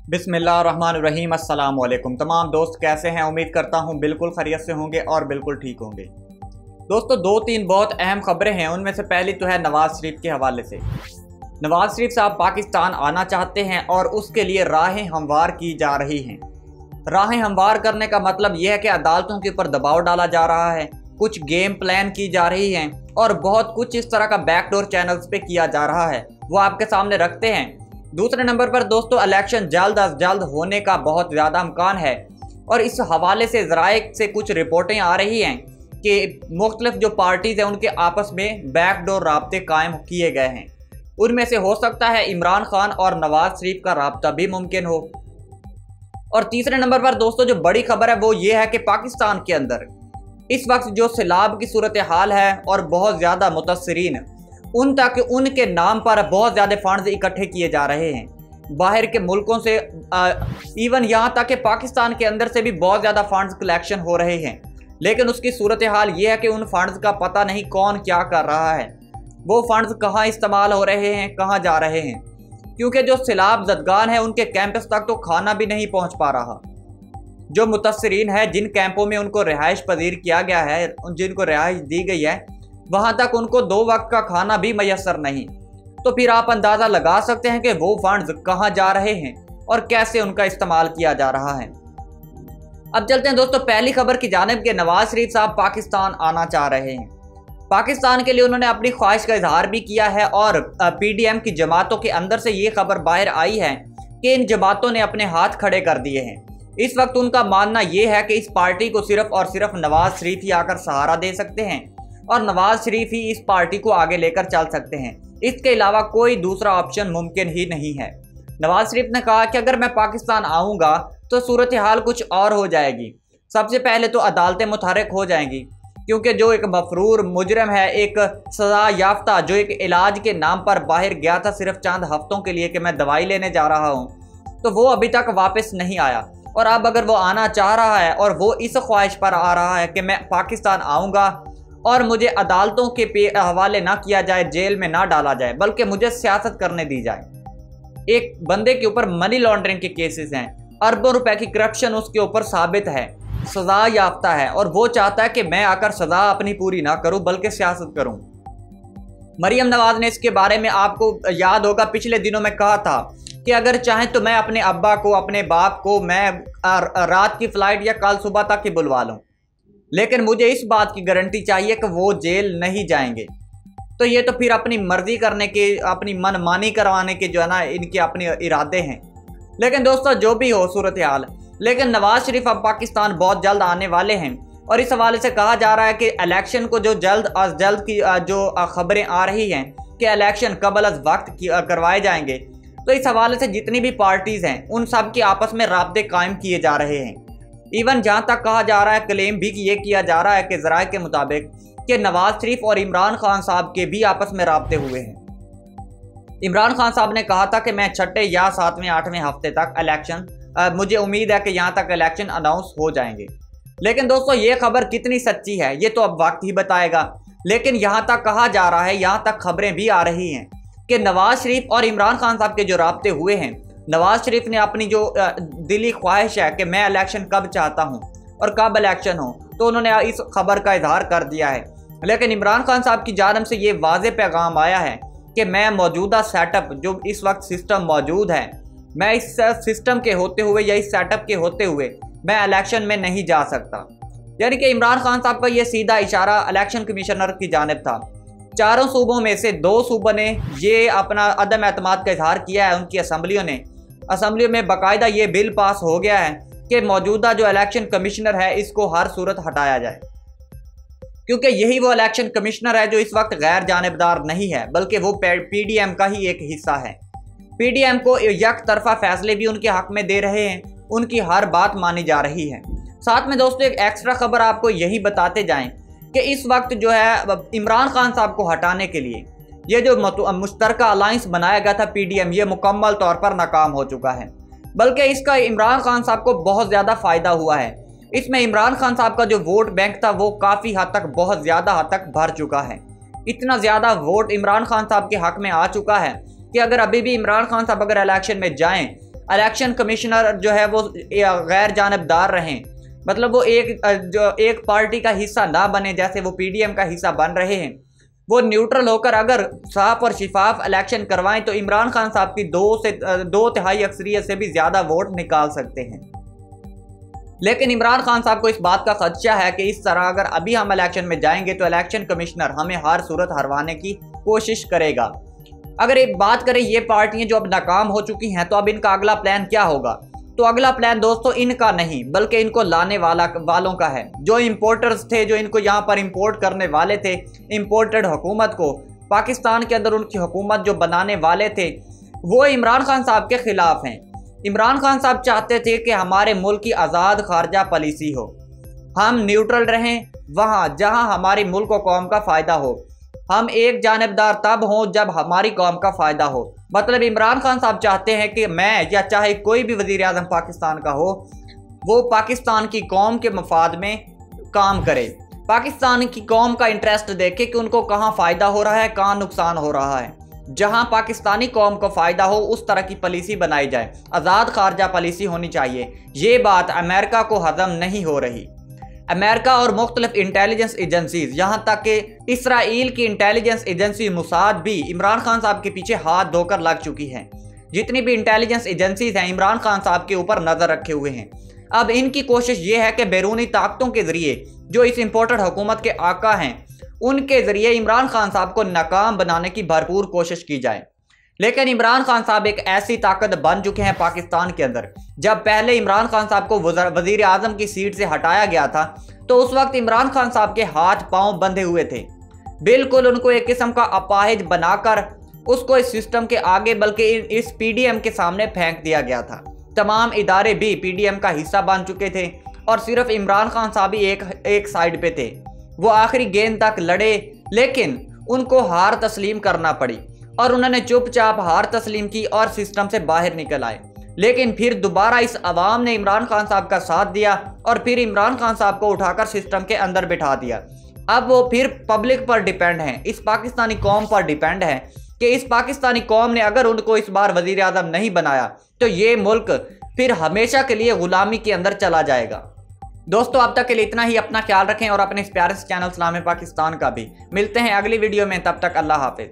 बिस्मिल्लाहिर्रहमानिर्रहीम। अस्सलाम वालेकुम। तमाम दोस्त कैसे हैं? उम्मीद करता हूं बिल्कुल खैरियत से होंगे और बिल्कुल ठीक होंगे। दोस्तों, दो तीन बहुत अहम खबरें हैं। उनमें से पहली तो है नवाज शरीफ के हवाले से। नवाज शरीफ साहब पाकिस्तान आना चाहते हैं और उसके लिए राहें हमवार की जा रही हैं। राहें हमवार करने का मतलब यह है कि अदालतों के ऊपर दबाव डाला जा रहा है, कुछ गेम प्लान की जा रही हैं और बहुत कुछ इस तरह का बैकडोर चैनल्स पे किया जा रहा है, वो आपके सामने रखते हैं। दूसरे नंबर पर दोस्तों, इलेक्शन जल्द अज जल्द होने का बहुत ज़्यादा इम्कान है और इस हवाले से ज़राए से कुछ रिपोर्टें आ रही हैं कि मुख्तलिफ जो पार्टीज़ हैं उनके आपस में बैकडोर राब्ते कायम किए गए हैं। उनमें से हो सकता है इमरान खान और नवाज शरीफ का राब्ता भी मुमकिन हो। और तीसरे नंबर पर दोस्तों, जो बड़ी खबर है वो ये है कि पाकिस्तान के अंदर इस वक्त जो सैलाब की सूरत हाल है और बहुत ज़्यादा मुतस्सरीन उन तक उनके नाम पर बहुत ज़्यादा फंड्स इकट्ठे किए जा रहे हैं बाहर के मुल्कों से, इवन यहाँ तक कि पाकिस्तान के अंदर से भी बहुत ज़्यादा फंड्स कलेक्शन हो रहे हैं। लेकिन उसकी सूरत हाल ये है कि उन फंड्स का पता नहीं कौन क्या कर रहा है, वो फंड्स कहाँ इस्तेमाल हो रहे हैं, कहाँ जा रहे हैं, क्योंकि जो सैलाब ज़दगान है उनके कैंपस तक तो खाना भी नहीं पहुँच पा रहा। जो मुतस्सरीन है, जिन कैंपों में उनको रिहाइश पजीर किया गया है, जिनको रिहाइश दी गई है, वहाँ तक उनको 2 वक्त का खाना भी मैसर नहीं। तो फिर आप अंदाज़ा लगा सकते हैं कि वो फंड्स कहाँ जा रहे हैं और कैसे उनका इस्तेमाल किया जा रहा है। अब चलते हैं दोस्तों पहली खबर की जानिब के। नवाज शरीफ साहब पाकिस्तान आना चाह रहे हैं। पाकिस्तान के लिए उन्होंने अपनी ख्वाहिश का इजहार भी किया है और PDM की जमातों के अंदर से ये खबर बाहर आई है कि इन जमातों ने अपने हाथ खड़े कर दिए हैं। इस वक्त उनका मानना यह है कि इस पार्टी को सिर्फ और सिर्फ नवाज शरीफ ही आकर सहारा दे सकते हैं और नवाज शरीफ ही इस पार्टी को आगे लेकर चल सकते हैं। इसके अलावा कोई दूसरा ऑप्शन मुमकिन ही नहीं है। नवाज शरीफ ने कहा कि अगर मैं पाकिस्तान आऊँगा तो सूरत हाल कुछ और हो जाएगी। सबसे पहले तो अदालतें मुतहर्रिक हो जाएंगी, क्योंकि जो एक मफरूर मुजरम है, एक सज़ा याफ्ता जो एक इलाज के नाम पर बाहर गया था सिर्फ चंद हफ्तों के लिए कि मैं दवाई लेने जा रहा हूँ, तो वो अभी तक वापस नहीं आया। और अब अगर वो आना चाह रहा है और वो इस ख्वाहिश पर आ रहा है कि मैं पाकिस्तान आऊँगा और मुझे अदालतों के हवाले ना किया जाए, जेल में ना डाला जाए, बल्कि मुझे सियासत करने दी जाए। एक बंदे के ऊपर मनी लॉन्ड्रिंग के केसेस हैं, अरबों रुपए की करप्शन उसके ऊपर साबित है, सज़ा याफ्ता है और वो चाहता है कि मैं आकर सज़ा अपनी पूरी ना करूं बल्कि सियासत करूं। मरियम नवाज ने इसके बारे में, आपको याद होगा, पिछले दिनों में कहा था कि अगर चाहें तो मैं अपने अब्बा को, अपने बाप को मैं रात की फ़्लाइट या कल सुबह तक ही बुलवा लूँ, लेकिन मुझे इस बात की गारंटी चाहिए कि वो जेल नहीं जाएंगे। तो ये तो फिर अपनी मर्जी करने के, अपनी मनमानी करवाने के जो है ना, इनके अपने इरादे हैं। लेकिन दोस्तों जो भी हो सूरत हाल, लेकिन नवाज शरीफ अब पाकिस्तान बहुत जल्द आने वाले हैं और इस हवाले से कहा जा रहा है कि इलेक्शन को जो जल्द अज जल्द की जो खबरें आ रही हैं कि इलेक्शन कबल अज वक्त करवाए जाएंगे, तो इस हवाले से जितनी भी पार्टीज़ हैं उन सब के आपस में राब्ते कायम किए जा रहे हैं। इवन जहाँ तक कहा जा रहा है, क्लेम भी ये किया जा रहा है कि ज़राए के मुताबिक कि नवाज शरीफ और इमरान खान साहब के भी आपस में राब्ते हुए हैं। इमरान खान साहब ने कहा था कि मैं 6 या 7वें 8वें हफ्ते तक इलेक्शन, मुझे उम्मीद है कि यहाँ तक इलेक्शन अनाउंस हो जाएंगे। लेकिन दोस्तों ये खबर कितनी सच्ची है ये तो अब वक्त ही बताएगा। लेकिन यहाँ तक कहा जा रहा है, यहाँ तक खबरें भी आ रही हैं कि नवाज शरीफ और इमरान खान साहब के जो राब्ते हुए हैं, नवाज शरीफ ने अपनी जो दिली ख्वाहिश है कि मैं इलेक्शन कब चाहता हूँ और कब इलेक्शन हो, तो उन्होंने इस खबर का इजहार कर दिया है। लेकिन इमरान खान साहब की जानिब से ये वाज़े पैगाम आया है कि मैं मौजूदा सेटअप, जो इस वक्त सिस्टम मौजूद है, मैं इस सिस्टम के होते हुए या इस सेटअप के होते हुए मैं इलेक्शन में नहीं जा सकता। यानी कि इमरान खान साहब का ये सीधा इशारा इलेक्शन कमिश्नर की जानिब था। 4 सूबों में से 2 सूबों ने ये अपना अदम एतमाद का इजहार किया है। उनकी असम्बलियों में बाकायदा ये बिल पास हो गया है कि मौजूदा जो इलेक्शन कमिश्नर है इसको हर सूरत हटाया जाए, क्योंकि यही वो इलेक्शन कमिश्नर है जो इस वक्त गैर जानिबदार नहीं है, बल्कि वो PDM का ही एक हिस्सा है। PDM को एक तरफा फैसले भी उनके हक में दे रहे हैं, उनकी हर बात मानी जा रही है। साथ में दोस्तों एक एक्स्ट्रा खबर आपको यही बताते जाएं कि इस वक्त जो है इमरान खान साहब को हटाने के लिए ये जो मुश्तरका अलायंस बनाया गया था PDM, ये मुकम्मल तौर पर नाकाम हो चुका है। बल्कि इसका इमरान खान साहब को बहुत ज़्यादा फ़ायदा हुआ है। इसमें इमरान खान साहब का जो वोट बैंक था वो काफ़ी हद तक, बहुत ज़्यादा हद तक भर चुका है। इतना ज़्यादा वोट इमरान खान साहब के हक में आ चुका है कि अगर अभी भी इमरान खान साहब अगर इलेक्शन में जाएं इलेक्शन कमिश्नर जो है वो गैर जानबदार रहें, मतलब वो एक पार्टी का हिस्सा ना बने, जैसे वो पीडीएम का हिस्सा बन रहे हैं, वो न्यूट्रल होकर अगर साफ और शिफाफ इलेक्शन करवाएं तो इमरान खान साहब की 2/3 अक्सरियत से भी ज़्यादा वोट निकाल सकते हैं। लेकिन इमरान खान साहब को इस बात का खदशा है कि इस तरह अगर अभी हम इलेक्शन में जाएंगे तो इलेक्शन कमिश्नर हमें हर सूरत हरवाने की कोशिश करेगा। अगर एक बात करें ये पार्टियां जो अब नाकाम हो चुकी हैं, तो अब इनका अगला प्लान क्या होगा? तो अगला प्लान दोस्तों इनका नहीं बल्कि इनको लाने वालों का है। जो इंपोर्टर्स थे, जो इनको यहाँ पर इंपोर्ट करने वाले थे, इंपोर्टेड हुकूमत को पाकिस्तान के अंदर उनकी हुकूमत जो बनाने वाले थे, वो इमरान खान साहब के खिलाफ हैं। इमरान खान साहब चाहते थे कि हमारे मुल्क की आज़ाद खारजा पॉलिसी हो, हम न्यूट्रल रहें वहाँ जहाँ हमारी मुल्क और कौम का फ़ायदा हो, हम एक जानबदार तब हों जब हमारी कौम का फ़ायदा हो। मतलब इमरान खान साहब चाहते हैं कि मैं या चाहे कोई भी वज़ीर आज़म पाकिस्तान का हो, वो पाकिस्तान की कौम के मफाद में काम करे, पाकिस्तान की कौम का इंटरेस्ट देखे कि उनको कहाँ फ़ायदा हो रहा है, कहाँ नुकसान हो रहा है। जहां पाकिस्तानी कौम को फ़ायदा हो उस तरह की पॉलिसी बनाई जाए, आज़ाद खारजा पॉलिसी होनी चाहिए। ये बात अमेरिका को हजम नहीं हो रही। अमेरिका और मुख्तलिफ इंटेलिजेंस एजेंसीज, यहाँ तक कि इसराइल की इंटेलिजेंस एजेंसी मुसाद भी इमरान खान साहब के पीछे हाथ धोकर लग चुकी हैं। जितनी भी इंटेलिजेंस एजेंसीज हैं इमरान खान साहब के ऊपर नज़र रखे हुए हैं। अब इनकी कोशिश ये है कि बैरूनी ताकतों के ज़रिए जो इस इम्पोर्टेड हुकूमत के आका हैं उनके ज़रिए इमरान खान साहब को नाकाम बनाने की भरपूर कोशिश की जाए। लेकिन इमरान खान साहब एक ऐसी ताकत बन चुके हैं पाकिस्तान के अंदर। जब पहले इमरान खान साहब को वज़ीर आज़म की सीट से हटाया गया था तो उस वक्त इमरान खान साहब के हाथ पांव बंधे हुए थे, बिल्कुल उनको एक किस्म का अपाहिज बनाकर उसको इस सिस्टम के आगे बल्कि इस पीडीएम के सामने फेंक दिया गया था। तमाम इदारे भी पीडीएम का हिस्सा बन चुके थे और सिर्फ इमरान खान साहब ही एक साइड पे थे। वो आखिरी गेंद तक लड़े लेकिन उनको हार तस्लीम करना पड़ी और उन्होंने चुपचाप हार तस्लीम की और सिस्टम से बाहर निकल आए। लेकिन फिर दोबारा इस अवाम ने इमरान खान साहब का साथ दिया और फिर इमरान खान साहब को उठाकर सिस्टम के अंदर बिठा दिया। अब वो फिर पब्लिक पर डिपेंड हैं, इस पाकिस्तानी कौम पर डिपेंड है कि इस पाकिस्तानी कौम ने अगर उनको इस बार वज़ीर आज़म नहीं बनाया तो ये मुल्क फिर हमेशा के लिए गुलामी के अंदर चला जाएगा। दोस्तों अब तक के लिए इतना ही। अपना ख्याल रखें और अपने इस प्यारे से चैनल सलाम पाकिस्तान का भी। मिलते हैं अगली वीडियो में, तब तक अल्लाह हाफिज़।